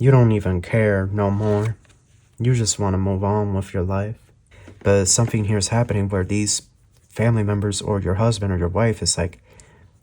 You don't even care no more. You just want to move on with your life. But something here is happening where these family members or your husband or your wife is like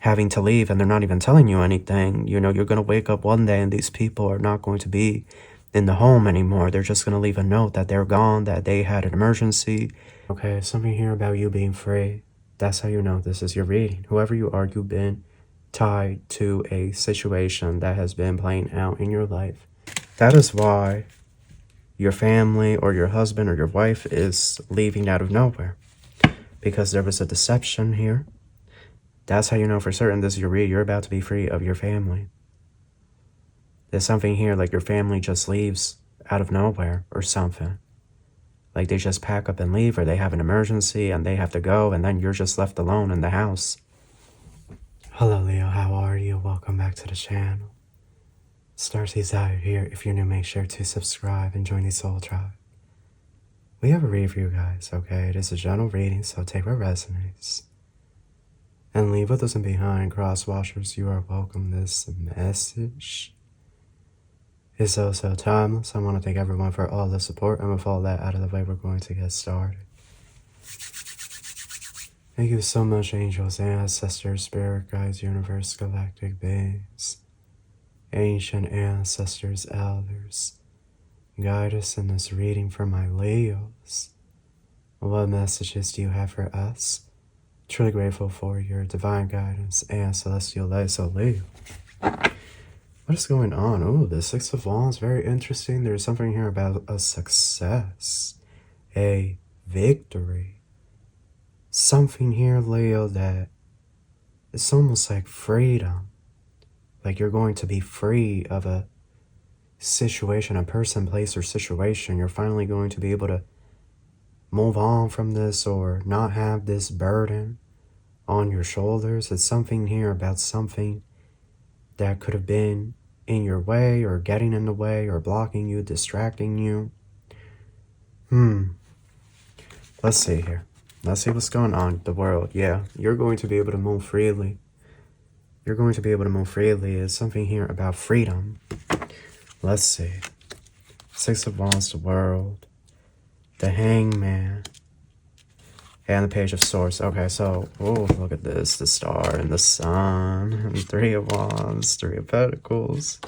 having to leave and they're not even telling you anything. You know, you're going to wake up one day and these people are not going to be in the home anymore. They're just going to leave a note that they're gone, that they had an emergency. Okay, something here about you being free. That's how you know this is your reading. Whoever you are, you've been tied to a situation that has been playing out in your life. That is why your family or your husband or your wife is leaving out of nowhere. Because there was a deception here. That's how you know for certain this is your read. You're about to be free of your family. There's something here like your family just leaves out of nowhere or something. Like they just pack up and leave, or they have an emergency and they have to go, and then you're just left alone in the house. Hello Leo, how are you? Welcome back to the channel. Starseeds out here. If you're new, make sure to subscribe and join the soul tribe. We have a read for you guys, okay? It is a general reading, so take what resonates. And leave what doesn't behind. Cross-watchers, you are welcome. This message is also timeless. I want to thank everyone for all the support, and with all that out of the way, we're going to get started. Thank you so much, angels, ancestors, spirit guides, universe, galactic beings, ancient ancestors, elders. Guide us in this reading for my Leos. What messages do you have for us? Truly grateful for your divine guidance and celestial light. So Leo, what is going on? Oh, the Six of Wands, very interesting. There's something here about a success, a victory. Something here, Leo, that it's almost like freedom. Like you're going to be free of a situation, a person, place, or situation. You're finally going to be able to move on from this or not have this burden on your shoulders. It's something here about something that could have been in your way or getting in the way or blocking you, distracting you. Let's see here. Let's see what's going on in the world. Yeah, you're going to be able to move freely. You're going to be able to move freely. It's something here about freedom. Let's see. Six of Wands, the World, the Hangman, and the Page of Swords. Okay, so, oh, look at this. The Star and the Sun. And Three of Wands, Three of Pentacles,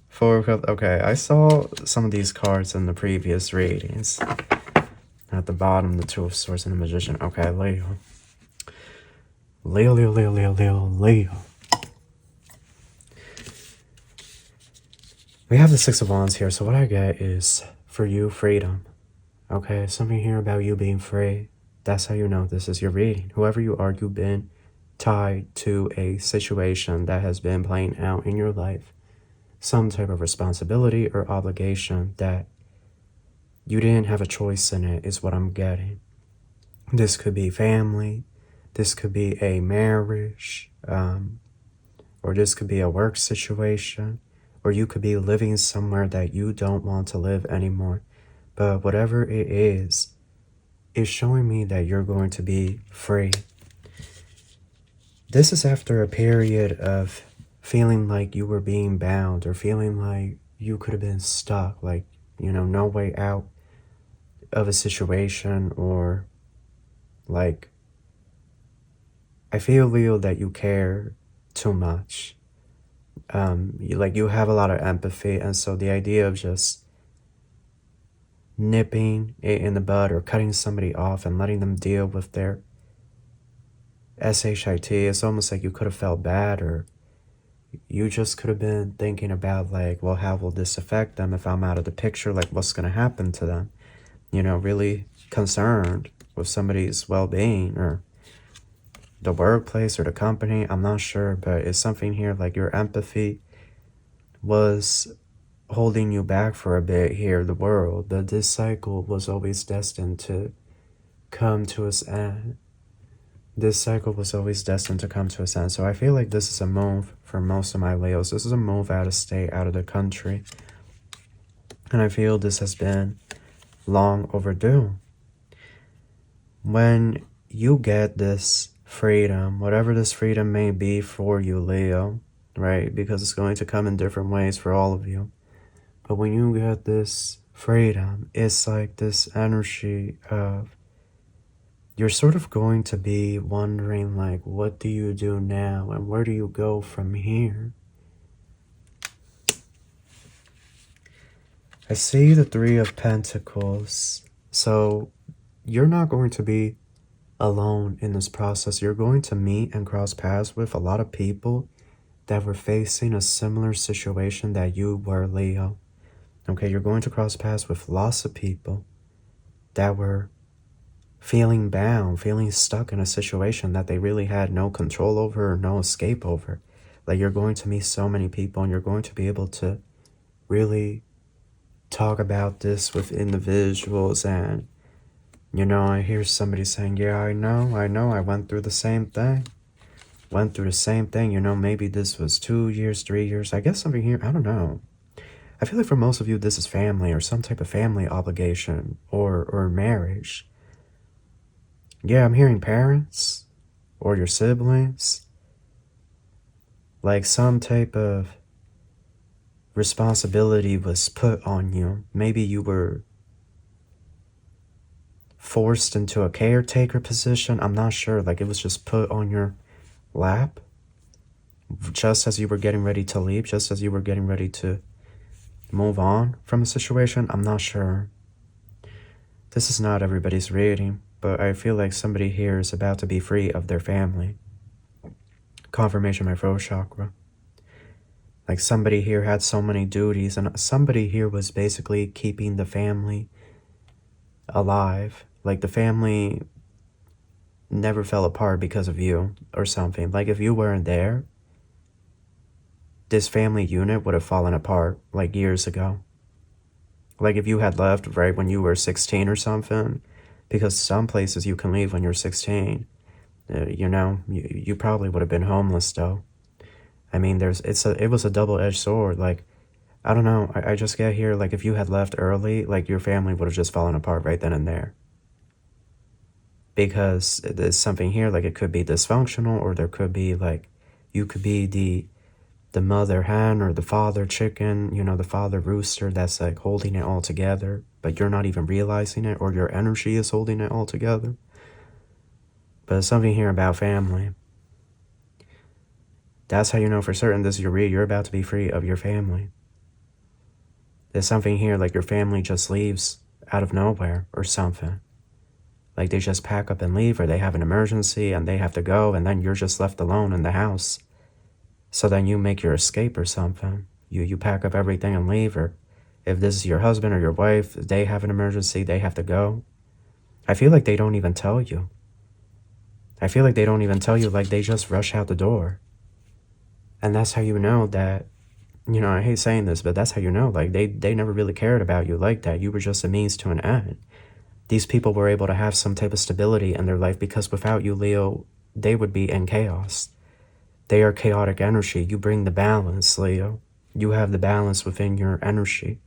Four of Cups. Okay, I saw some of these cards in the previous readings. At the bottom, the Two of Swords and the Magician. Okay, Leo. Leo, Leo, Leo, Leo, Leo, Leo. We have the Six of Wands here, so what I get is, for you, freedom. Okay, something here about you being free. That's how you know this is your reading. Whoever you are, you've been tied to a situation that has been playing out in your life. Some type of responsibility or obligation that you didn't have a choice in it is what I'm getting. This could be family. This could be a marriage. Or this could be a work situation. Or you could be living somewhere that you don't want to live anymore. But whatever it is, it's showing me that you're going to be free. This is after a period of feeling like you were being bound or feeling like you could have been stuck, like, you know, no way out of a situation, or like, I feel, Leo, that you care too much. You have a lot of empathy, and so the idea of just nipping it in the bud or cutting somebody off and letting them deal with their SHIT, it's almost like you could have felt bad, or you just could have been thinking about like, well, how will this affect them if I'm out of the picture? Like, what's going to happen to them? You know, really concerned with somebody's well-being or the workplace or the company. I'm not sure, but it's something here like your empathy was holding you back for a bit here, the world. But this cycle was always destined to come to its end. This cycle was always destined to come to its end. So I feel like this is a move for most of my Leos. This is a move out of state, out of the country. And I feel this has been long overdue. When you get this freedom, whatever this freedom may be for you, Leo, right? Because it's going to come in different ways for all of you. But when you get this freedom, it's like this energy of you're sort of going to be wondering, like, what do you do now and where do you go from here? I see the Three of Pentacles. So you're not going to be alone in this process. You're going to meet and cross paths with a lot of people that were facing a similar situation that you were, Leo. Okay, you're going to cross paths with lots of people that were feeling bound, feeling stuck in a situation that they really had no control over or no escape over. Like, you're going to meet so many people and you're going to be able to really talk about this with individuals. And, you know, I hear somebody saying, yeah, I know, I went through the same thing. You know, maybe this was 2 years, 3 years. I guess something here, I don't know. I feel like for most of you, this is family or some type of family obligation or marriage. Yeah, I'm hearing parents or your siblings. Like some type of responsibility was put on you. Maybe you were forced into a caretaker position. I'm not sure. Like, it was just put on your lap just as you were getting ready to leave, just as you were getting ready to move on from a situation. I'm not sure. This is not everybody's reading, but I feel like somebody here is about to be free of their family. Confirmation, my throat chakra. Like, somebody here had so many duties, and somebody here was basically keeping the family alive. Like, the family never fell apart because of you or something. Like, if you weren't there, this family unit would have fallen apart like years ago. Like, if you had left right when you were 16 or something, because some places you can leave when you're 16, you know, you probably would have been homeless though. I mean, it was a double-edged sword. Like, I don't know, I just get here, like, if you had left early, like, your family would have just fallen apart right then and there. Because there's something here, like, it could be dysfunctional, or there could be, like, you could be the mother hen or the father chicken, you know, the father rooster that's, like, holding it all together, but you're not even realizing it, or your energy is holding it all together. But there's something here about family. That's how you know for certain this is your read. You're about to be free of your family. There's something here, like, your family just leaves out of nowhere or something. Like, they just pack up and leave, or they have an emergency and they have to go, and then you're just left alone in the house. So then you make your escape or something. You pack up everything and leave, or if this is your husband or your wife, they have an emergency, they have to go. I feel like they don't even tell you. Like, they just rush out the door. And that's how you know that, you know, I hate saying this, but that's how you know, like, they never really cared about you like that. You were just a means to an end. These people were able to have some type of stability in their life because without you, Leo, they would be in chaos. They are chaotic energy. You bring the balance, Leo. You have the balance within your energy.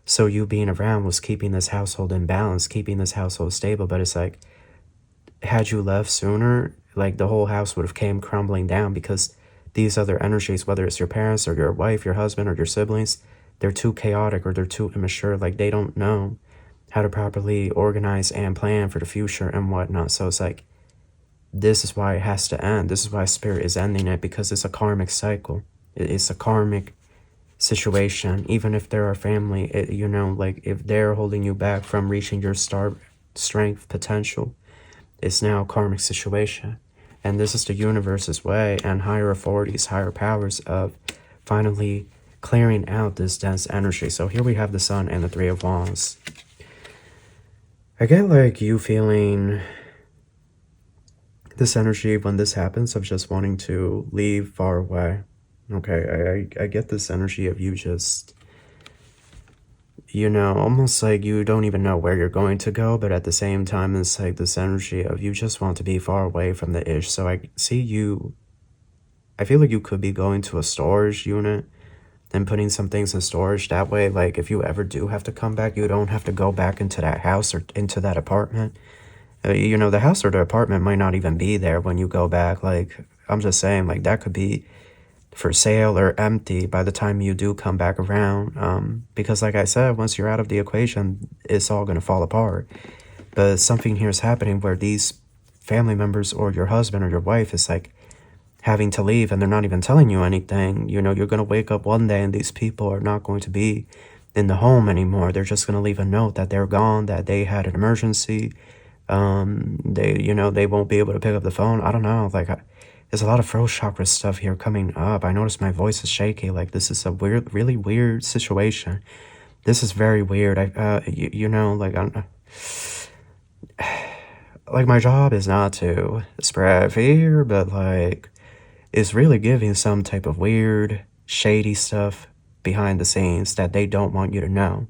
So you being around was keeping this household in balance, keeping this household stable. But it's like, had you left sooner, like, the whole house would have came crumbling down, because these other energies, whether it's your parents or your wife, your husband, or your siblings, they're too chaotic or they're too immature. Like, they don't know how to properly organize and plan for the future and whatnot. So it's like, this is why it has to end. This is why Spirit is ending it, because it's a karmic cycle. It's a karmic situation. Even if they're a family, you know, like, if they're holding you back from reaching your strength potential, it's now a karmic situation. And this is the universe's way and higher authorities, higher powers of finally clearing out this dense energy. So here we have the Sun and the Three of Wands. I get, like, you feeling this energy when this happens of just wanting to leave far away. Okay, I get this energy of you just, you know, almost like you don't even know where you're going to go, but at the same time, it's like this energy of you just want to be far away from the ish. So I see you, I feel like you could be going to a storage unit and putting some things in storage. That way, like, if you ever do have to come back, you don't have to go back into that house or into that apartment. You know, the house or the apartment might not even be there when you go back. Like, I'm just saying, like, that could be for sale or empty by the time you do come back around. Because like I said, once you're out of the equation, it's all going to fall apart. But something here is happening where these family members or your husband or your wife is like having to leave and they're not even telling you anything. You know, you're going to wake up one day and these people are not going to be in the home anymore. They're just going to leave a note that they're gone, that they had an emergency. They won't be able to pick up the phone. I don't know. Like, there's a lot of throat chakra stuff here coming up. I noticed my voice is shaky. Like, this is a really weird situation. This is very weird. Like, my job is not to spread fear, but like, it's really giving some type of weird, shady stuff behind the scenes that they don't want you to know.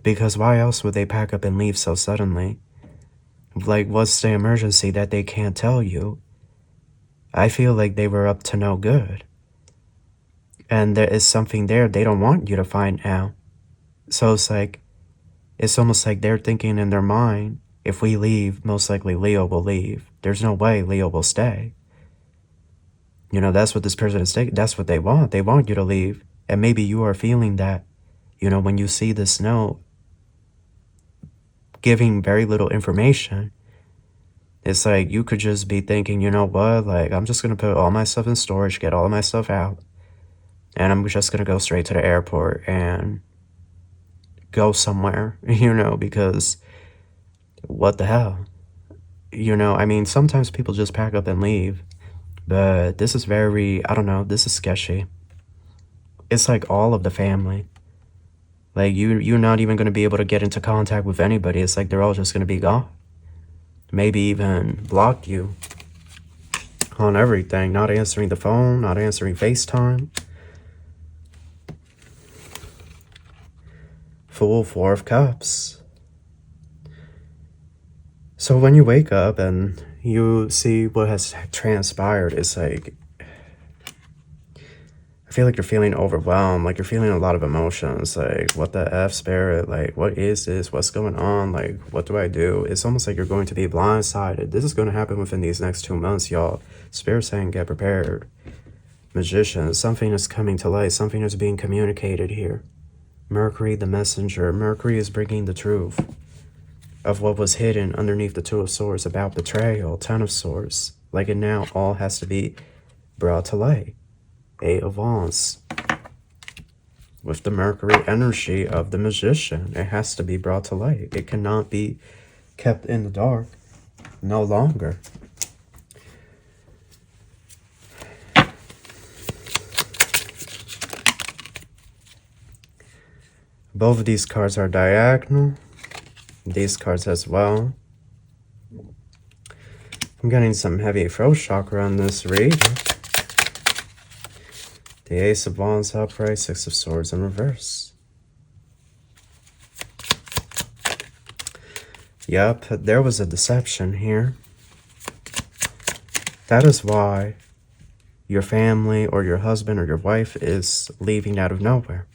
Because why else would they pack up and leave so suddenly? Like, what's the emergency that they can't tell you? I feel like they were up to no good. And there is something there they don't want you to find out. So it's almost like they're thinking in their mind, if we leave, most likely Leo will leave. There's no way Leo will stay. You know, that's what this person is thinking. That's what they want. They want you to leave. And maybe you are feeling that, you know, when you see this note giving very little information, it's like you could just be thinking, you know what, like, I'm just going to put all my stuff in storage, get all of my stuff out, and I'm just going to go straight to the airport and go somewhere, you know, because what the hell? You know, I mean, sometimes people just pack up and leave, but this is very, I don't know, this is sketchy. It's like all of the family. Like, you're not even going to be able to get into contact with anybody. It's like they're all just going to be gone. Maybe even block you on everything. Not answering the phone, not answering FaceTime. Full Four of Cups. So when you wake up and you see what has transpired, it's like, I feel like you're feeling overwhelmed, like you're feeling a lot of emotions, like, what the F, Spirit, like, what is this, what's going on, like, what do I do? It's almost like you're going to be blindsided. This is going to happen within these next 2 months, y'all. Spirit saying, get prepared. Magician, something is coming to light, something is being communicated here. Mercury, the messenger. Mercury is bringing the truth of what was hidden underneath the Two of Swords about betrayal, Ten of Swords. Like, it now all has to be brought to light. Eight of Wands. With the Mercury energy of the Magician, it has to be brought to light. It cannot be kept in the dark no longer. Both of these cards are diagonal. These cards as well. I'm getting some heavy throat chakra on this read. The Ace of Wands upright, Six of Swords in reverse. Yep, there was a deception here. That is why your family or your husband or your wife is leaving out of nowhere.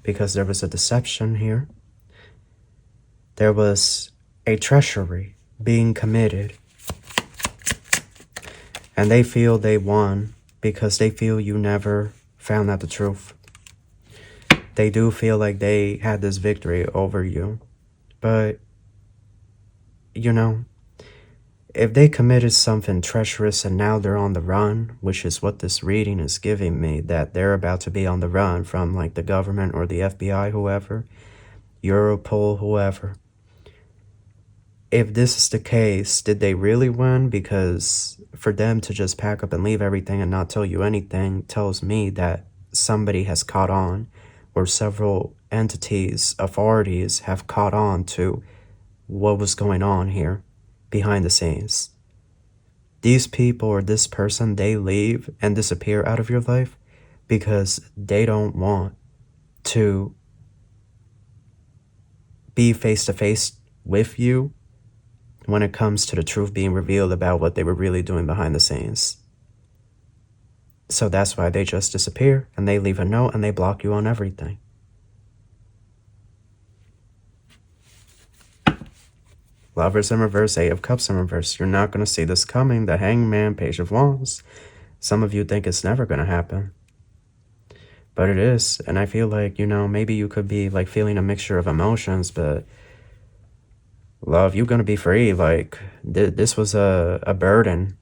Because there was a deception here. There was a treachery being committed. And they feel they won because they feel you never found out the truth. They do feel like they had this victory over you. But, you know, if they committed something treacherous and now they're on the run, which is what this reading is giving me, that they're about to be on the run from like the government or the FBI, whoever, Europol, whoever. If this is the case, did they really win? Because for them to just pack up and leave everything and not tell you anything tells me that somebody has caught on, or several entities, authorities have caught on to what was going on here behind the scenes. These people or this person, they leave and disappear out of your life because they don't want to be face to face with you when it comes to the truth being revealed about what they were really doing behind the scenes. So that's why they just disappear and they leave a note and they block you on everything. Lovers in reverse, Eight of Cups in reverse. You're not going to see this coming. The Hangman, Page of Wands. Some of you think it's never going to happen. But it is. And I feel like, you know, maybe you could be like feeling a mixture of emotions, but love, you're going to be free. Like this was a burden,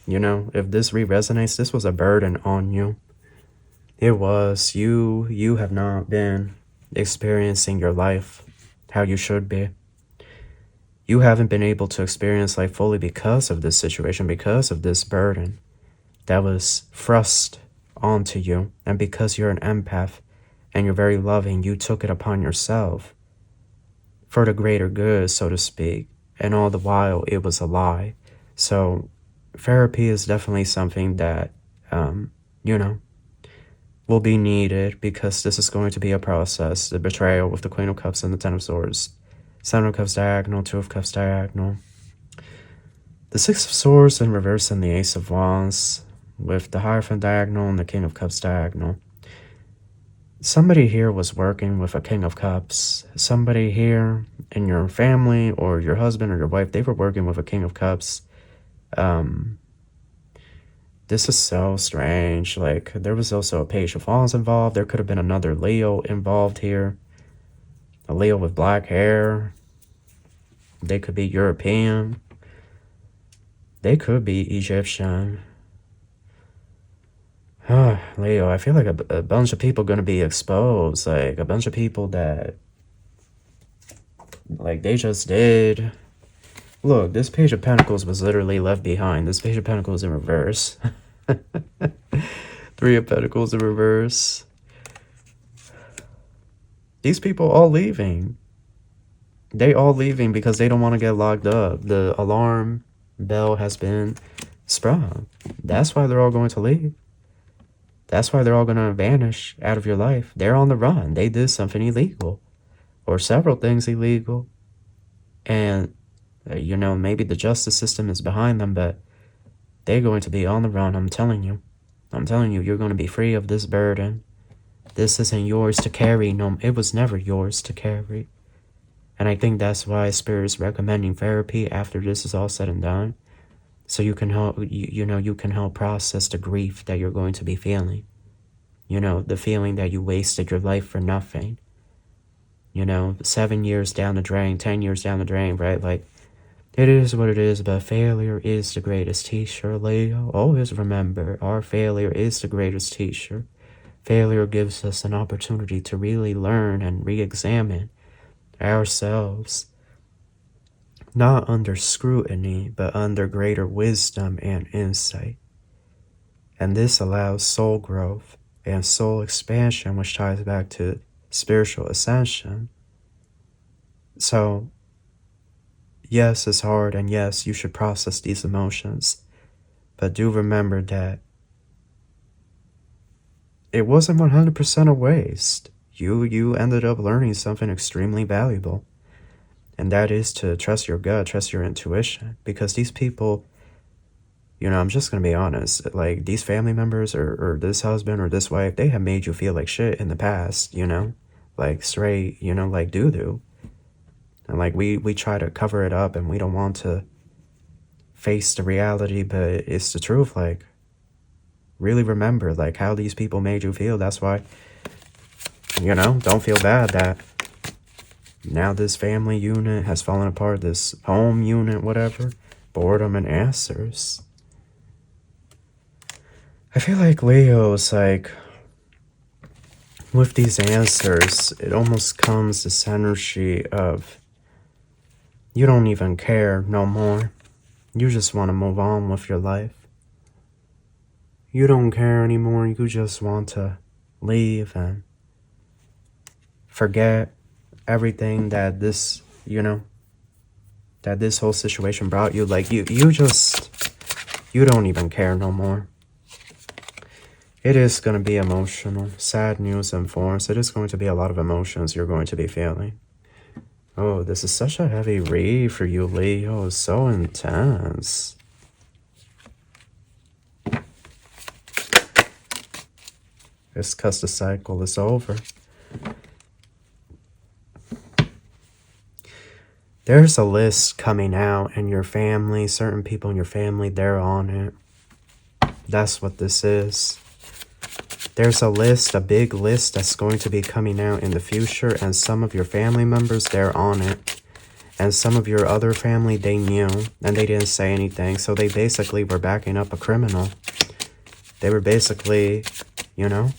you know, if this resonates, this was a burden on you. It was. You have not been experiencing your life how you should be. You haven't been able to experience life fully because of this situation, because of this burden that was thrust onto you. And because you're an empath and you're very loving, you took it upon yourself for the greater good, so to speak. And all the while, it was a lie. So therapy is definitely something that, you know, will be needed, because this is going to be a process. The betrayal with the Queen of Cups and the Ten of Swords. Seven of Cups diagonal, Two of Cups diagonal. The Six of Swords in reverse and the Ace of Wands with the Hierophant diagonal and the King of Cups diagonal. Somebody here was working with a King of Cups. Somebody here in your family or your husband or your wife, they were working with a King of Cups. This is so strange. Like, there was also a Page of Wands involved. There could have been another Leo involved here. A Leo with black hair. They could be European. They could be Egyptian. Leo, I feel like a bunch of people going to be exposed. Like, a bunch of people that, like, they just did. Look, this Page of Pentacles was literally left behind. This Page of Pentacles in reverse. Three of Pentacles in reverse. These people all leaving. They all leaving because they don't want to get locked up. The alarm bell has been sprung. That's why they're all going to leave. That's why they're all going to vanish out of your life. They're on the run. They did something illegal. Or several things illegal. And, you know, maybe the justice system is behind them, but they're going to be on the run, I'm telling you. I'm telling you, you're going to be free of this burden. This isn't yours to carry. No, it was never yours to carry. And I think that's why Spirit is recommending therapy after this is all said and done. So you can help, you know, you can help process the grief that you're going to be feeling. You know, the feeling that you wasted your life for nothing. You know, 7 years down the drain, 10 years down the drain, right? Like, it is what it is, but failure is the greatest teacher, Leo. Always remember, our failure is the greatest teacher. Failure gives us an opportunity to really learn and re-examine ourselves. Not under scrutiny, but under greater wisdom and insight. And this allows soul growth and soul expansion, which ties back to spiritual ascension. So, yes, it's hard, and yes, you should process these emotions. But do remember that it wasn't 100% a waste. You ended up learning something extremely valuable. And that is to trust your gut, trust your intuition. Because these people, you know, I'm just going to be honest. Like, these family members or this husband or this wife, they have made you feel like shit in the past, you know? Like, straight, you know, like doo-doo. And, like, we try to cover it up and we don't want to face the reality, but it's the truth. Like, really remember, like, how these people made you feel. That's why, you know, don't feel bad that now this family unit has fallen apart, this home unit, whatever. Boredom and answers. I feel like Leo's like, with these answers, it almost comes this energy of you don't even care no more. You just want to move on with your life. You don't care anymore. You just want to leave and forget everything that this, you know, that this whole situation brought you. Like, you don't even care no more. It is going to be emotional. Sad news and force. It is going to be a lot of emotions you're going to be feeling. Oh, this is such a heavy read for you, Leo. It's so intense. It's because the cycle is over. There's a list coming out in your family. Certain people in your family, they're on it. That's what this is. There's a list, a big list that's going to be coming out in the future, and some of your family members, they're on it. And some of your other family, they knew, and they didn't say anything. So they basically were backing up a criminal. They were basically, you know,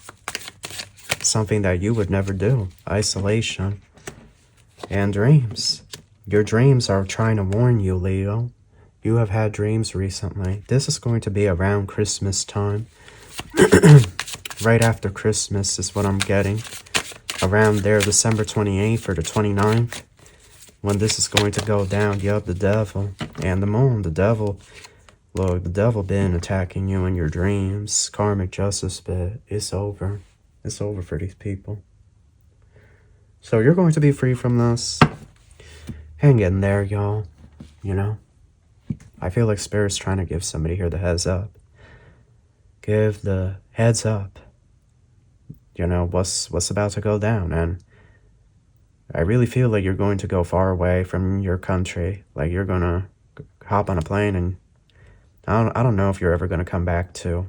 something that you would never do. Isolation. And dreams. Your dreams are trying to warn you, Leo. You have had dreams recently. This is going to be around Christmas time. Right after Christmas is what I'm getting. Around there, December 28th or the 29th. When this is going to go down. Yup, the devil. And the moon. The devil. Look, the devil been attacking you in your dreams. Karmic justice, but it's over. It's over for these people. So you're going to be free from this. Hang in there, y'all. You know? I feel like Spirit's trying to give somebody here the heads up. Give the heads up. You know, what's about to go down. And I really feel like you're going to go far away from your country. Like you're going to hop on a plane and I don't know if you're ever going to come back to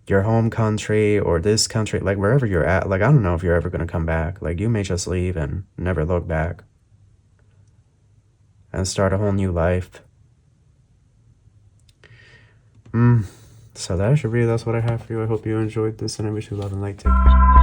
your home country or this country, like wherever you're at. Like, I don't know if you're ever going to come back. Like, you may just leave and never look back and start a whole new life. So that's what I have for you. I hope you enjoyed this, and I wish you love and light. Take care.